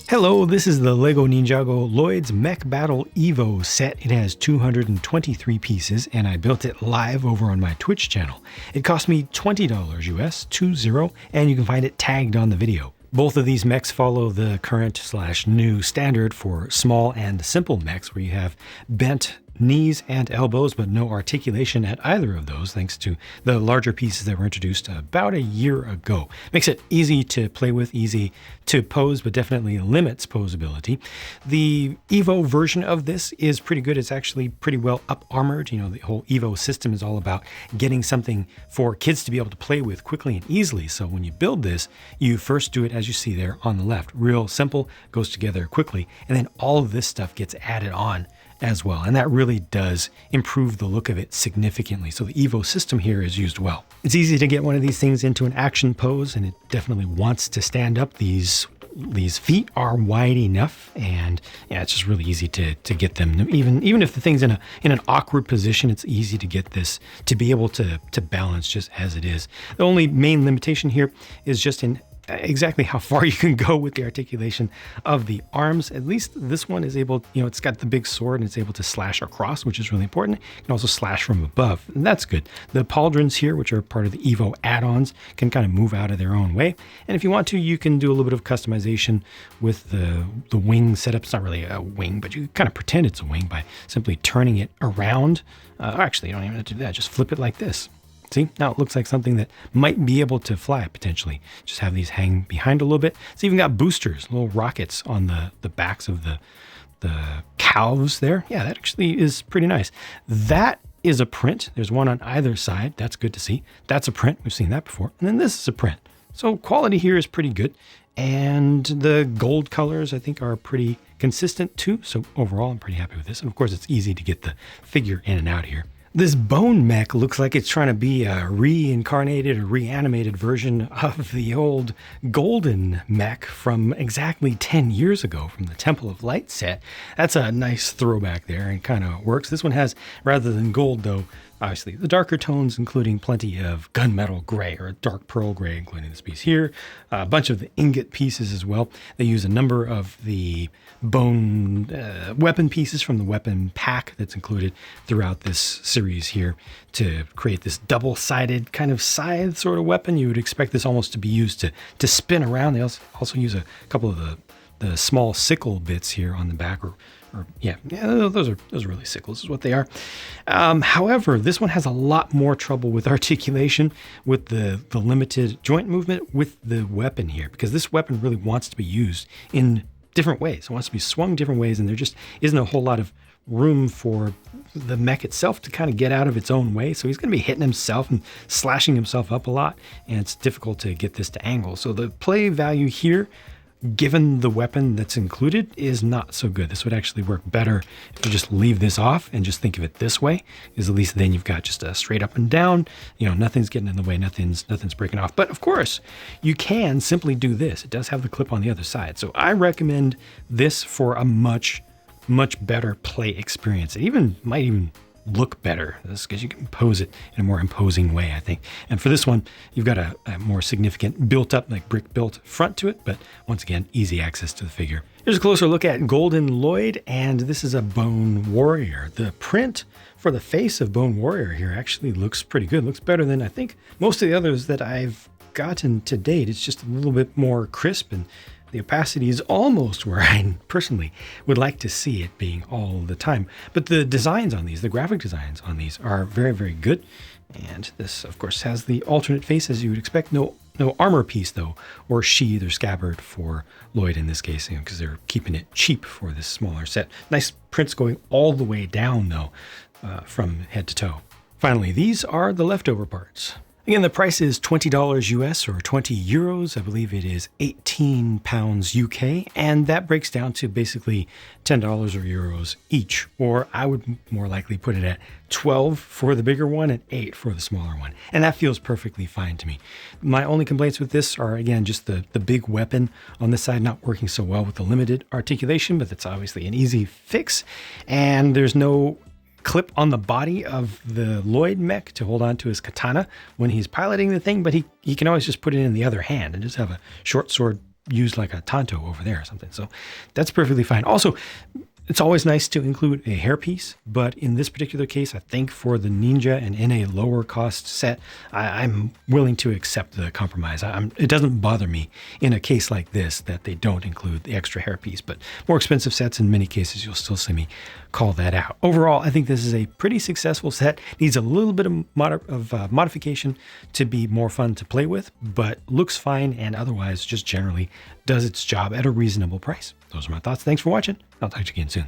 Hello, this is the LEGO Ninjago Lloyd's Mech Battle EVO set. It has 223 pieces and I built it live over on my Twitch channel. It cost me $20 US, 20, and you can find it tagged on the video. Both of these mechs follow the current/new standard for small and simple mechs where you have bent knees and elbows, but no articulation at either of those, thanks to the larger pieces that were introduced about a year ago. Makes it easy to play with, easy to pose, but definitely limits posability. The EVO version of this is pretty good. It's actually pretty well up-armored. You know, the whole EVO system is all about getting something for kids to be able to play with quickly and easily. So when you build this, you first do it as you see there on the left. Real simple, goes together quickly, and then all of this stuff gets added on as well. And that really does improve the look of it significantly. So the EVO system here is used well. It's easy to get one of these things into an action pose, and it definitely wants to stand up. These feet are wide enough, and yeah, it's just really easy to get them. Even if the thing's in an awkward position, it's easy to get this to be able to balance just as it is. The only main limitation here is just in exactly how far you can go with the articulation of the arms. At least this one is able, you know, it's got the big sword and it's able to slash across, which is really important. It can also slash from above, and that's good. The pauldrons here, which are part of the EVO add-ons, can kind of move out of their own way. And if you want to, you can do a little bit of customization with the wing setup. It's not really a wing, but you kind of pretend it's a wing by simply turning it around. Actually, you don't even have to do that. Just flip it like this. See, now it looks like something that might be able to fly potentially. Just have these hang behind a little bit. It's even got boosters, little rockets on the backs of the calves there. Yeah, that actually is pretty nice. That is a print. There's one on either side. That's good to see. That's a print. We've seen that before. And then this is a print. So quality here is pretty good. And the gold colors, I think, are pretty consistent too. So overall, I'm pretty happy with this. And of course, it's easy to get the figure in and out here. This bone mech looks like it's trying to be a reincarnated or reanimated version of the old golden mech from exactly 10 years ago from the Temple of Light set. That's a nice throwback there and kind of works. This one has, rather than gold though, obviously the darker tones, including plenty of gunmetal gray or dark pearl gray, including this piece here, a bunch of the ingot pieces as well. They use a number of the bone weapon pieces from the weapon pack that's included throughout this series here to create this double-sided kind of scythe sort of weapon. You would expect this almost to be used to spin around. They also use a couple of the small sickle bits here on the back, yeah, those are really sickles is what they are. However, this one has a lot more trouble with articulation, with the limited joint movement with the weapon here, because this weapon really wants to be used in different ways. It wants to be swung different ways, and there just isn't a whole lot of room for the mech itself to kind of get out of its own way. So he's going to be hitting himself and slashing himself up a lot, and it's difficult to get this to angle. So the play value here, given the weapon that's included, is not so good. This would actually work better if you just leave this off and just think of it this way, because at least then you've got just a straight up and down, you know, nothing's getting in the way, nothing's breaking off. But of course, you can simply do this. It does have the clip on the other side. So I recommend this for a much better play experience. It might even look better because you can pose it in a more imposing way, I think. And for this one, you've got a more significant built up, like brick built front to it, but once again, easy access to the figure. Here's a closer look at Golden Lloyd, and this is a Bone Warrior. The print for the face of Bone Warrior here actually looks pretty good. Looks better than I think most of the others that I've gotten to date. It's just a little bit more crisp, and the opacity is almost where I personally would like to see it being all the time. But the designs on these, the graphic designs on these, are very, very good. And this, of course, has the alternate face as you would expect. No armor piece, though, or sheath or scabbard for Lloyd in this case, because they're keeping it cheap for this smaller set. Nice prints going all the way down, though, from head to toe. Finally, these are the leftover parts. Again, the price is $20 US or 20 euros. I believe it is 18 pounds UK, and that breaks down to basically $10 or euros each, or I would more likely put it at 12 for the bigger one and 8 for the smaller one. And that feels perfectly fine to me. My only complaints with this are, again, just the big weapon on this side not working so well with the limited articulation, but that's obviously an easy fix. And there's no clip on the body of the Lloyd mech to hold on to his katana when he's piloting the thing, but he can always just put it in the other hand and just have a short sword use like a Tonto over there or something. So that's perfectly fine. Also, it's always nice to include a hairpiece, but in this particular case, I think for the Ninja and in a lower cost set, I'm willing to accept the compromise. It doesn't bother me in a case like this that they don't include the extra hairpiece, but more expensive sets, in many cases, you'll still see me call that out. Overall, I think this is a pretty successful set. Needs a little bit of modification to be more fun to play with, but looks fine and otherwise just generally does its job at a reasonable price. Those are my thoughts. Thanks for watching. I'll talk to you again soon.